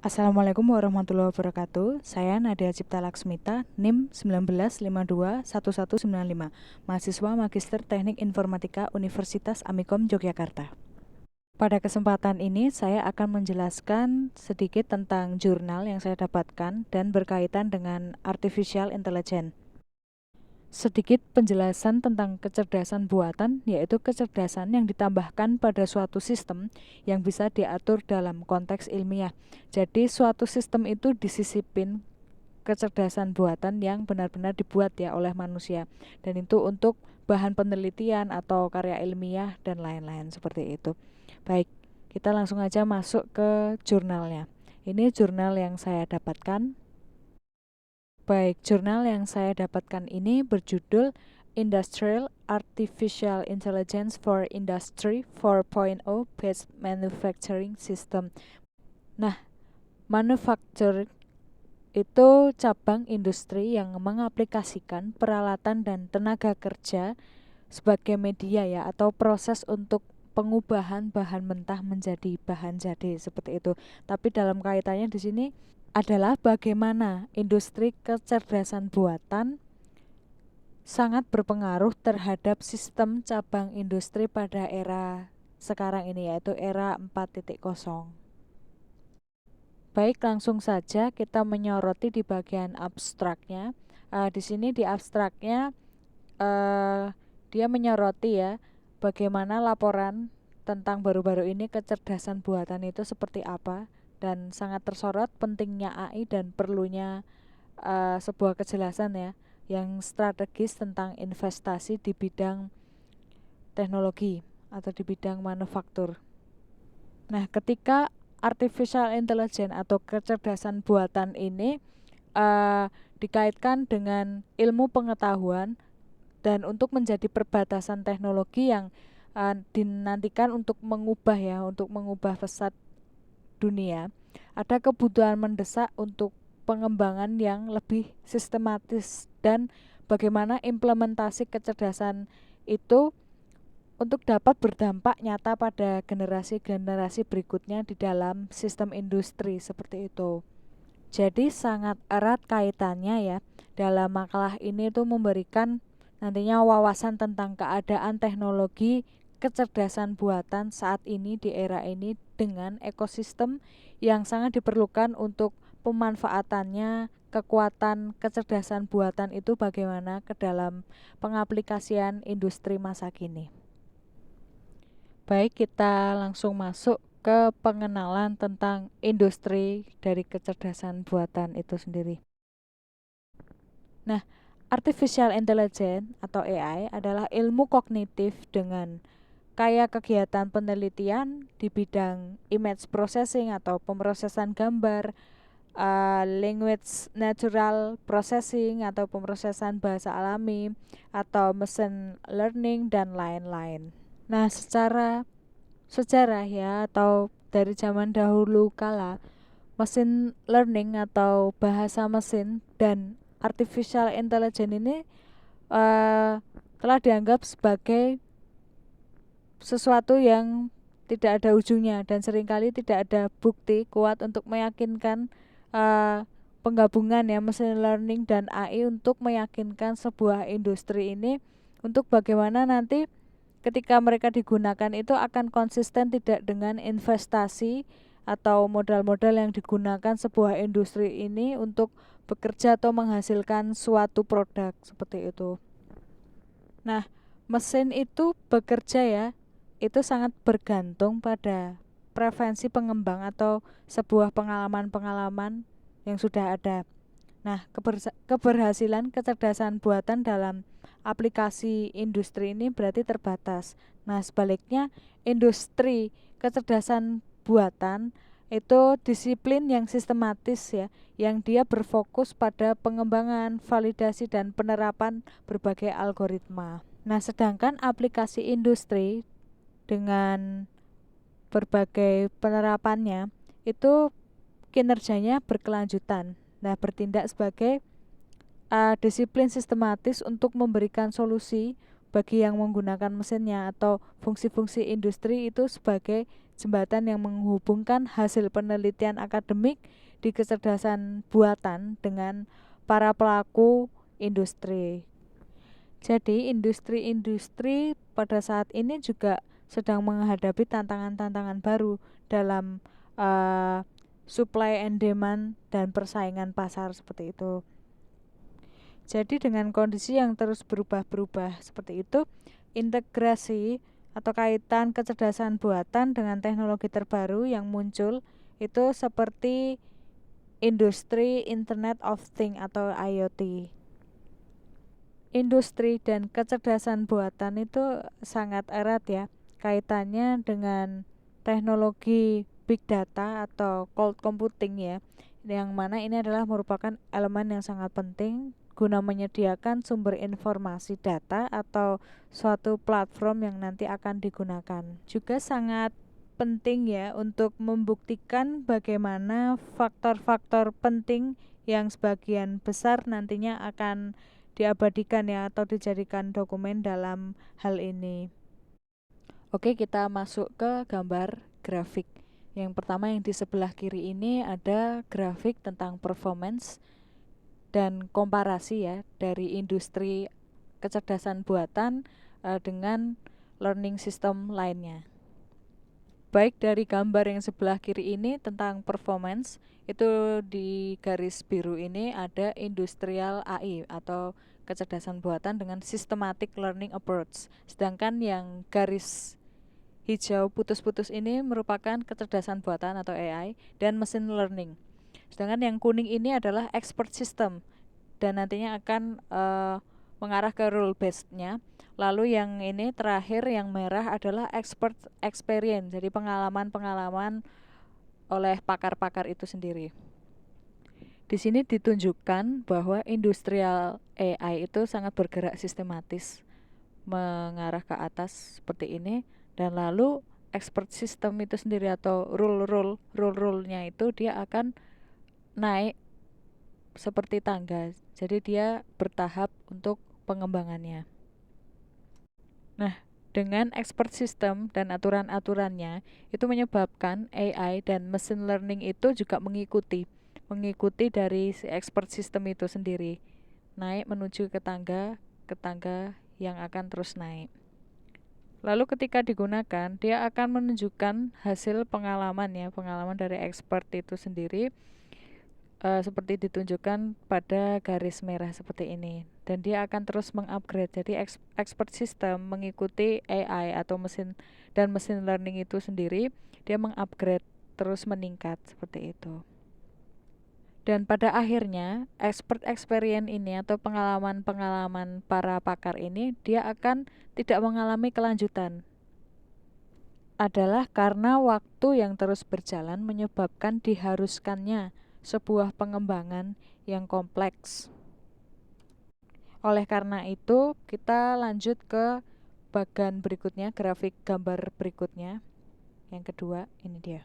Assalamualaikum warahmatullahi wabarakatuh. Saya Nadia Cipta Laksmita, NIM 19521195, mahasiswa Magister Teknik Informatika Universitas Amikom Yogyakarta. Pada kesempatan ini saya akan menjelaskan sedikit tentang jurnal yang saya dapatkan dan berkaitan dengan Artificial Intelligence. Sedikit penjelasan tentang kecerdasan buatan, yaitu kecerdasan yang ditambahkan pada suatu sistem yang bisa diatur dalam konteks ilmiah. Jadi suatu sistem itu disisipin kecerdasan buatan yang benar-benar dibuat ya oleh manusia, dan itu untuk bahan penelitian atau karya ilmiah dan lain-lain seperti itu. Baik, kita langsung aja masuk ke jurnalnya. Ini jurnal yang saya dapatkan. Baik, jurnal yang saya dapatkan ini berjudul Industrial Artificial Intelligence for Industry 4.0 Based Manufacturing System. Nah, manufacturing itu cabang industri yang mengaplikasikan peralatan dan tenaga kerja sebagai media ya, atau proses untuk pengubahan bahan mentah menjadi bahan jadi seperti itu. Tapi dalam kaitannya di sini adalah bagaimana industri kecerdasan buatan sangat berpengaruh terhadap sistem cabang industri pada era sekarang ini, yaitu era 4.0. Baik, langsung saja kita menyoroti di bagian abstraknya. Di sini di abstraknya dia menyoroti ya bagaimana laporan tentang baru-baru ini kecerdasan buatan itu seperti apa, dan sangat tersorot pentingnya AI dan perlunya sebuah kejelasan ya yang strategis tentang investasi di bidang teknologi atau di bidang manufaktur. Nah, ketika artificial intelligence atau kecerdasan buatan ini dikaitkan dengan ilmu pengetahuan dan untuk menjadi perbatasan teknologi yang dinantikan untuk mengubah pesat dunia, ada kebutuhan mendesak untuk pengembangan yang lebih sistematis dan bagaimana implementasi kecerdasan itu untuk dapat berdampak nyata pada generasi-generasi berikutnya di dalam sistem industri seperti itu. Jadi sangat erat kaitannya ya. Dalam makalah ini tuh memberikan nantinya wawasan tentang keadaan teknologi kecerdasan buatan saat ini di era ini dengan ekosistem yang sangat diperlukan untuk pemanfaatannya. Kekuatan kecerdasan buatan itu bagaimana ke dalam pengaplikasian industri masa kini. Baik, kita langsung masuk ke pengenalan tentang industri dari kecerdasan buatan itu sendiri. Nah, Artificial Intelligence atau AI adalah ilmu kognitif dengan kaya kegiatan penelitian di bidang image processing atau pemrosesan gambar, language natural processing atau pemrosesan bahasa alami, atau machine learning dan lain-lain. Nah, secara sejarah ya atau dari zaman dahulu kala, machine learning atau bahasa mesin dan artificial intelligence ini telah dianggap sebagai sesuatu yang tidak ada ujungnya dan seringkali tidak ada bukti kuat untuk meyakinkan penggabungan ya machine learning dan AI untuk meyakinkan sebuah industri ini untuk bagaimana nanti ketika mereka digunakan itu akan konsisten tidak dengan investasi atau modal-modal yang digunakan sebuah industri ini untuk bekerja atau menghasilkan suatu produk seperti itu. Nah, mesin itu bekerja ya, itu sangat bergantung pada preferensi pengembang atau sebuah pengalaman-pengalaman yang sudah ada. Nah, keberhasilan kecerdasan buatan dalam aplikasi industri ini berarti terbatas. Nah, sebaliknya industri kecerdasan buatan itu disiplin yang sistematis ya, yang dia berfokus pada pengembangan, validasi dan penerapan berbagai algoritma. Nah, sedangkan aplikasi industri dengan berbagai penerapannya itu kinerjanya berkelanjutan. Nah, bertindak sebagai disiplin sistematis untuk memberikan solusi bagi yang menggunakan mesinnya, atau fungsi-fungsi industri itu sebagai jembatan yang menghubungkan hasil penelitian akademik di kecerdasan buatan dengan para pelaku industri. Jadi industri-industri pada saat ini juga sedang menghadapi tantangan-tantangan baru dalam supply and demand dan persaingan pasar seperti itu. Jadi dengan kondisi yang terus berubah-berubah seperti itu, integrasi atau kaitan kecerdasan buatan dengan teknologi terbaru yang muncul itu seperti industri Internet of Things atau IoT. Industri dan kecerdasan buatan itu sangat erat ya kaitannya dengan teknologi big data atau cloud computing ya, yang mana ini adalah merupakan elemen yang sangat penting guna menyediakan sumber informasi data atau suatu platform yang nanti akan digunakan. Juga sangat penting ya untuk membuktikan bagaimana faktor-faktor penting yang sebagian besar nantinya akan diabadikan ya atau dijadikan dokumen dalam hal ini. Oke, kita masuk ke gambar grafik. Yang pertama yang di sebelah kiri ini ada grafik tentang performance dan komparasi ya dari industri kecerdasan buatan dengan learning system lainnya. Baik dari gambar yang sebelah kiri ini tentang performance, itu di garis biru ini ada industrial AI atau kecerdasan buatan dengan systematic learning approach. Sedangkan yang garis hijau putus-putus ini merupakan kecerdasan buatan atau AI dan machine learning. Sedangkan yang kuning ini adalah expert system dan nantinya akan mengarah ke rule based-nya. Lalu yang ini terakhir yang merah adalah expert experience, jadi pengalaman-pengalaman oleh pakar-pakar itu sendiri. Di sini ditunjukkan bahwa industrial AI itu sangat bergerak sistematis mengarah ke atas seperti ini, dan lalu expert system itu sendiri atau rule-nya itu dia akan naik seperti tangga. Jadi dia bertahap untuk pengembangannya. Nah, dengan expert system dan aturan-aturannya itu menyebabkan AI dan machine learning itu juga mengikuti dari si expert system itu sendiri, naik menuju ke tangga yang akan terus naik. Lalu ketika digunakan, dia akan menunjukkan hasil pengalaman dari expert itu sendiri, seperti ditunjukkan pada garis merah seperti ini. Dan dia akan terus mengupgrade. Jadi expert system mengikuti AI atau mesin learning itu sendiri, dia mengupgrade terus meningkat seperti itu. Dan pada akhirnya expert experience ini atau pengalaman para pakar ini dia akan tidak mengalami kelanjutan. Adalah karena waktu yang terus berjalan menyebabkan diharuskannya sebuah pengembangan yang kompleks. Oleh karena itu, kita lanjut ke bagian berikutnya, grafik gambar berikutnya. Yang kedua, ini dia.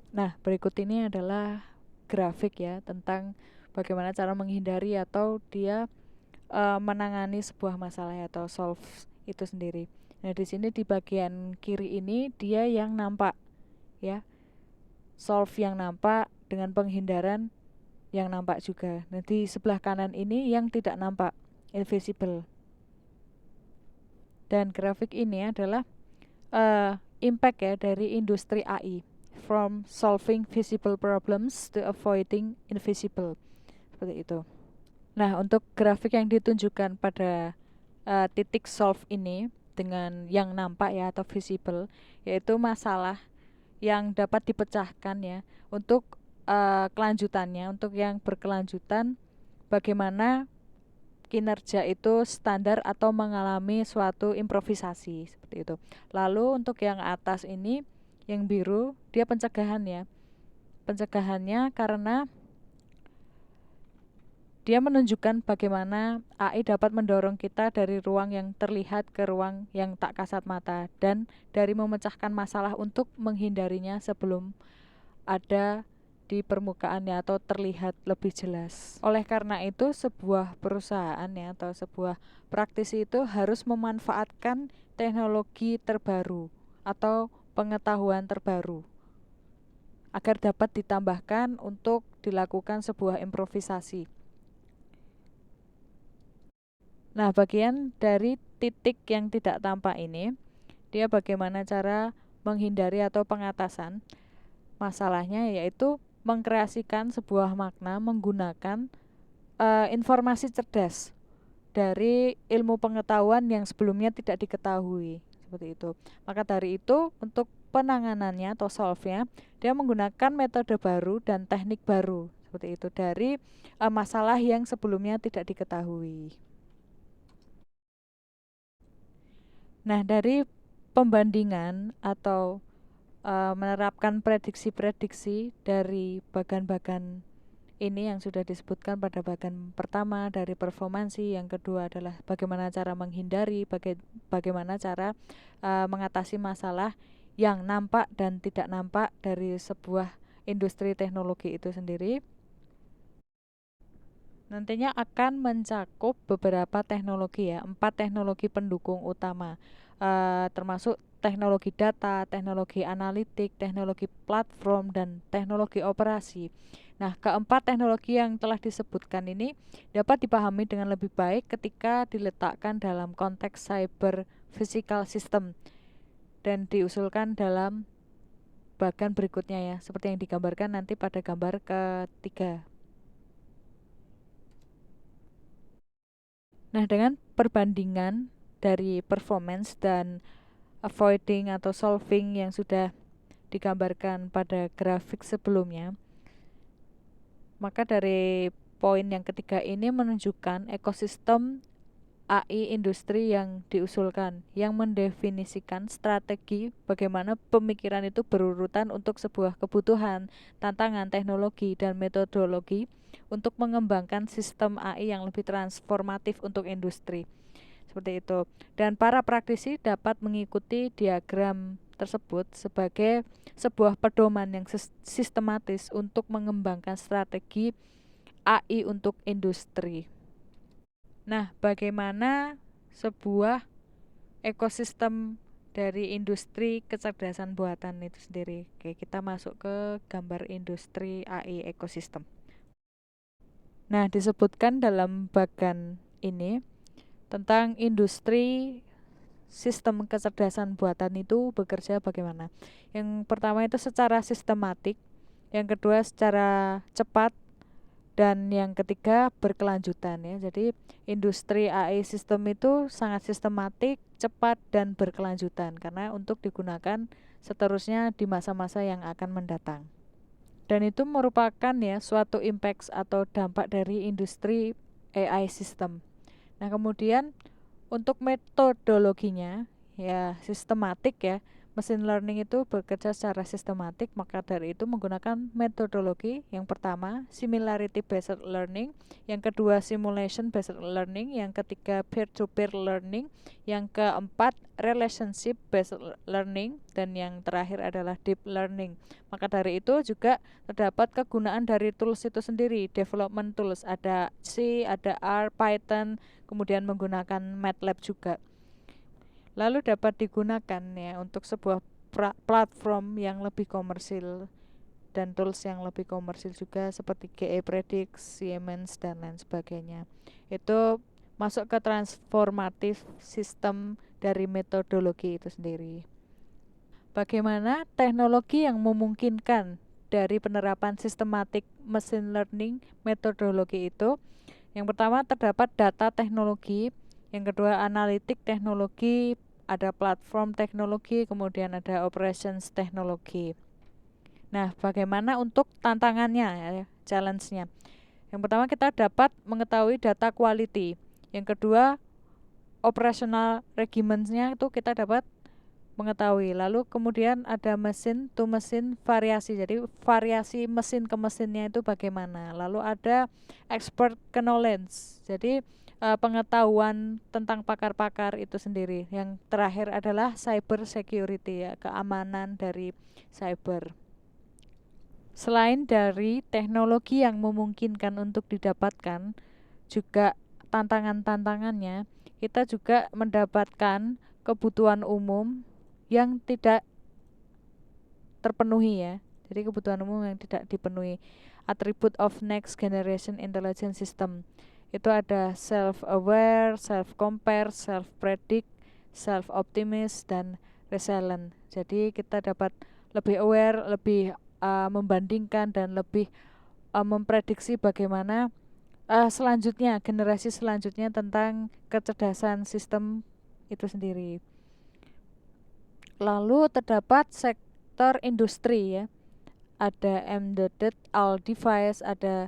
Nah, berikut ini adalah grafik ya tentang bagaimana cara menghindari atau dia menangani sebuah masalah atau solve itu sendiri. Nah, di sini di bagian kiri ini dia yang nampak ya. Solve yang nampak dengan penghindaran yang nampak juga. Nah, di sebelah kanan ini yang tidak nampak, invisible. Dan grafik ini adalah impact ya dari industri AI, from solving visible problems to avoiding invisible, seperti itu. Nah, untuk grafik yang ditunjukkan pada titik solve ini dengan yang nampak ya atau visible, yaitu masalah yang dapat dipecahkan ya. Untuk kelanjutannya, untuk yang berkelanjutan, bagaimana kinerja itu standar atau mengalami suatu improvisasi seperti itu. Lalu untuk yang atas ini yang biru dia pencegahan ya. Pencegahannya karena dia menunjukkan bagaimana AI dapat mendorong kita dari ruang yang terlihat ke ruang yang tak kasat mata, dan dari memecahkan masalah untuk menghindarinya sebelum ada di permukaannya atau terlihat lebih jelas. Oleh karena itu, sebuah perusahaan ya atau sebuah praktisi itu harus memanfaatkan teknologi terbaru atau pengetahuan terbaru agar dapat ditambahkan untuk dilakukan sebuah improvisasi. Nah, bagian dari titik yang tidak tampak ini, dia bagaimana cara menghindari atau pengatasan masalahnya, yaitu mengkreasikan sebuah makna menggunakan informasi cerdas dari ilmu pengetahuan yang sebelumnya tidak diketahui, seperti itu. Maka dari itu, untuk penanganannya atau solve-nya, dia menggunakan metode baru dan teknik baru, seperti itu, dari masalah yang sebelumnya tidak diketahui. Nah, dari pembandingan atau menerapkan prediksi-prediksi dari bagan-bagan ini yang sudah disebutkan pada bagian pertama dari performansi, yang kedua adalah bagaimana cara menghindari, bagaimana cara mengatasi masalah yang nampak dan tidak nampak dari sebuah industri teknologi itu sendiri. Nantinya akan mencakup beberapa teknologi ya, 4 teknologi pendukung utama, termasuk teknologi data, teknologi analitik, teknologi platform, dan teknologi operasi. Nah, keempat teknologi yang telah disebutkan ini dapat dipahami dengan lebih baik ketika diletakkan dalam konteks cyber physical system dan diusulkan dalam bagian berikutnya ya, seperti yang digambarkan nanti pada gambar ketiga. Nah, dengan perbandingan dari performance dan avoiding atau solving yang sudah digambarkan pada grafik sebelumnya, maka dari poin yang ketiga ini menunjukkan ekosistem AI industri yang diusulkan, yang mendefinisikan strategi bagaimana pemikiran itu berurutan untuk sebuah kebutuhan, tantangan, teknologi, dan metodologi untuk mengembangkan sistem AI yang lebih transformatif untuk industri. Seperti itu. Dan para praktisi dapat mengikuti diagram tersebut sebagai sebuah pedoman yang sistematis untuk mengembangkan strategi AI untuk industri. Nah, bagaimana sebuah ekosistem dari industri kecerdasan buatan itu sendiri? Oke, kita masuk ke gambar industri AI ekosistem. Nah, disebutkan dalam bagan ini tentang industri sistem kecerdasan buatan itu bekerja bagaimana. Yang pertama itu secara sistematik, yang kedua secara cepat, dan yang ketiga berkelanjutan ya. Jadi industri AI sistem itu sangat sistematik, cepat, dan berkelanjutan karena untuk digunakan seterusnya di masa-masa yang akan mendatang. Dan itu merupakan ya suatu impact atau dampak dari industri AI sistem. Nah, kemudian untuk metodologinya ya sistematik ya. Machine learning itu bekerja secara sistematik, maka dari itu menggunakan metodologi yang pertama similarity based learning, yang kedua simulation based learning, yang ketiga peer to peer learning, yang keempat relationship based learning, dan yang terakhir adalah deep learning. Maka dari itu juga terdapat kegunaan dari tools itu sendiri, development tools, ada C, ada R, Python, kemudian menggunakan MATLAB juga. Lalu dapat digunakan ya untuk sebuah platform yang lebih komersil dan tools yang lebih komersil juga seperti GE Predix, Siemens, dan lain sebagainya. Itu masuk ke transformatif sistem dari metodologi itu sendiri. Bagaimana teknologi yang memungkinkan dari penerapan sistematik machine learning metodologi itu? Yang pertama terdapat data teknologi, yang kedua analitik teknologi, ada platform teknologi, kemudian ada operations teknologi. Nah, bagaimana untuk tantangannya ya, challenge-nya? Yang pertama kita dapat mengetahui data quality. Yang kedua operational regimen-nya itu kita dapat mengetahui. Lalu kemudian ada mesin to mesin variasi. Jadi variasi mesin ke mesinnya itu bagaimana. Lalu ada expert knowledge. Jadi pengetahuan tentang pakar-pakar itu sendiri. Yang terakhir adalah cyber security ya, keamanan dari cyber. Selain dari teknologi yang memungkinkan untuk didapatkan, juga tantangan-tantangannya, kita juga mendapatkan kebutuhan umum yang tidak terpenuhi ya. Jadi kebutuhan umum yang tidak dipenuhi. Attribute of next generation intelligence system. Itu ada self-aware, self-compare, self-predict, self-optimist, dan resilient. Jadi kita dapat lebih aware, lebih membandingkan, dan lebih memprediksi bagaimana selanjutnya, generasi selanjutnya tentang kecerdasan sistem itu sendiri. Lalu terdapat sektor industri ya. Ada embedded all device, ada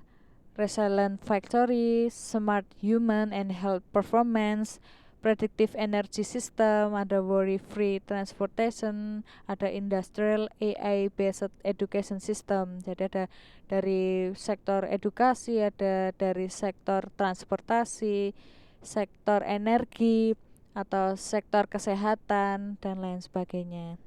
resilient factory, smart human and health performance, predictive energy system, ada worry free transportation, ada industrial AI based education system. Jadi ada dari sektor edukasi, ada dari sektor transportasi, sektor energi, atau sektor kesehatan, dan lain sebagainya.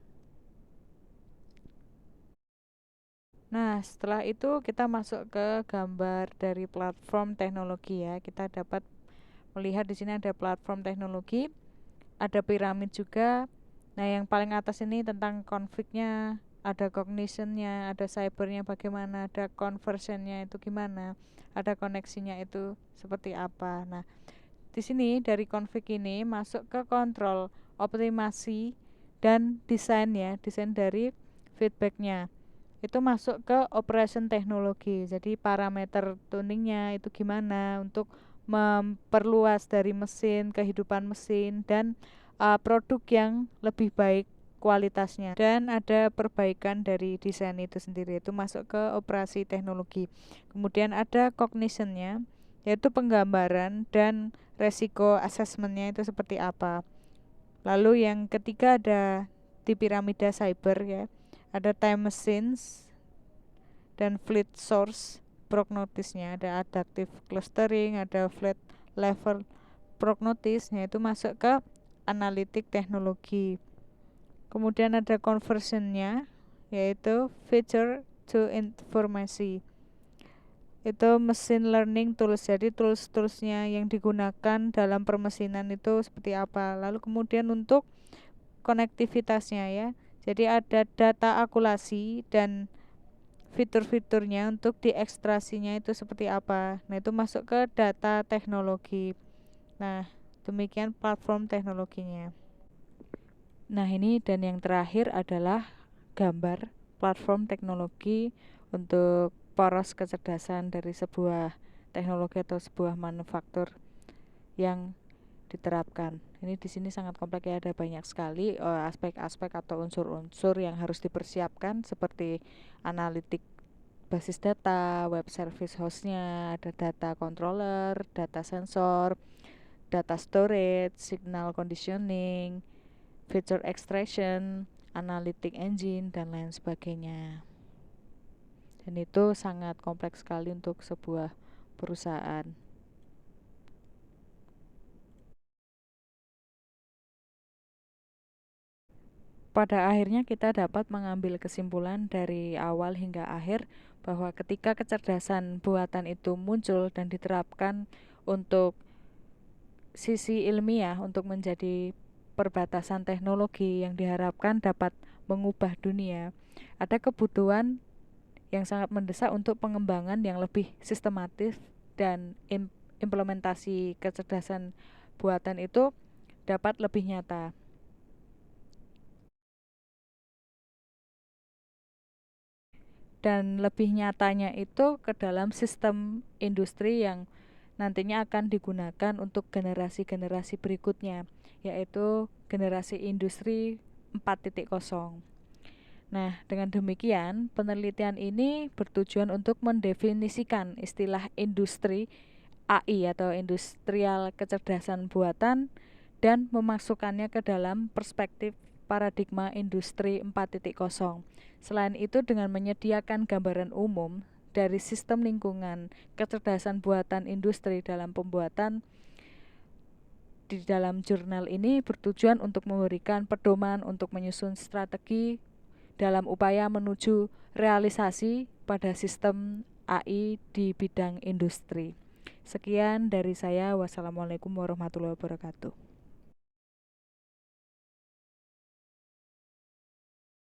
Nah, setelah itu kita masuk ke gambar dari platform teknologi ya. Kita dapat melihat di sini ada platform teknologi, ada piramid juga. Nah, yang paling atas ini tentang konfliknya, ada cognitionnya, ada cybernya bagaimana, ada conversionnya itu gimana, ada koneksinya itu seperti apa. Nah, di sini dari konflik ini masuk ke kontrol, optimasi, dan desain ya, desain dari feedbacknya itu masuk ke operation teknologi. Jadi parameter tuningnya itu gimana untuk memperluas dari mesin, kehidupan mesin, dan produk yang lebih baik kualitasnya, dan ada perbaikan dari desain itu sendiri, itu masuk ke operasi teknologi. Kemudian ada cognitionnya, yaitu penggambaran dan resiko assessmentnya itu seperti apa. Lalu yang ketiga ada di piramida cyber ya, ada time machines dan fleet source prognosisnya, ada adaptive clustering, ada fleet level prognosisnya, itu masuk ke analitik teknologi. Kemudian ada conversionnya, yaitu feature to informasi, itu machine learning tools. Jadi tools-toolsnya yang digunakan dalam permesinan itu seperti apa. Lalu kemudian untuk konektivitasnya ya, jadi ada data akulasi dan fitur-fiturnya untuk diekstrasinya itu seperti apa. Nah, itu masuk ke data teknologi. Nah, demikian platform teknologinya. Nah, ini dan yang terakhir adalah gambar platform teknologi untuk poros kecerdasan dari sebuah teknologi atau sebuah manufaktur yang diterapkan. Ini di sini sangat kompleks ya, ada banyak sekali aspek-aspek atau unsur-unsur yang harus dipersiapkan seperti analitik basis data, web service hostnya, ada data controller, data sensor, data storage, signal conditioning, feature extraction, analytic engine, dan lain sebagainya. Dan itu sangat kompleks sekali untuk sebuah perusahaan. Pada akhirnya kita dapat mengambil kesimpulan dari awal hingga akhir bahwa ketika kecerdasan buatan itu muncul dan diterapkan untuk sisi ilmiah, untuk menjadi perbatasan teknologi yang diharapkan dapat mengubah dunia, ada kebutuhan yang sangat mendesak untuk pengembangan yang lebih sistematis, dan implementasi kecerdasan buatan itu dapat lebih nyata. Dan lebih nyatanya itu ke dalam sistem industri yang nantinya akan digunakan untuk generasi-generasi berikutnya, yaitu generasi industri 4.0. Nah, dengan demikian, penelitian ini bertujuan untuk mendefinisikan istilah industri AI atau industrial kecerdasan buatan dan memasukkannya ke dalam perspektif paradigma industri 4.0. Selain itu, dengan menyediakan gambaran umum dari sistem lingkungan kecerdasan buatan industri dalam pembuatan di dalam jurnal ini bertujuan untuk memberikan pedoman untuk menyusun strategi dalam upaya menuju realisasi pada sistem AI di bidang industri. Sekian dari saya. Wassalamualaikum warahmatullahi wabarakatuh.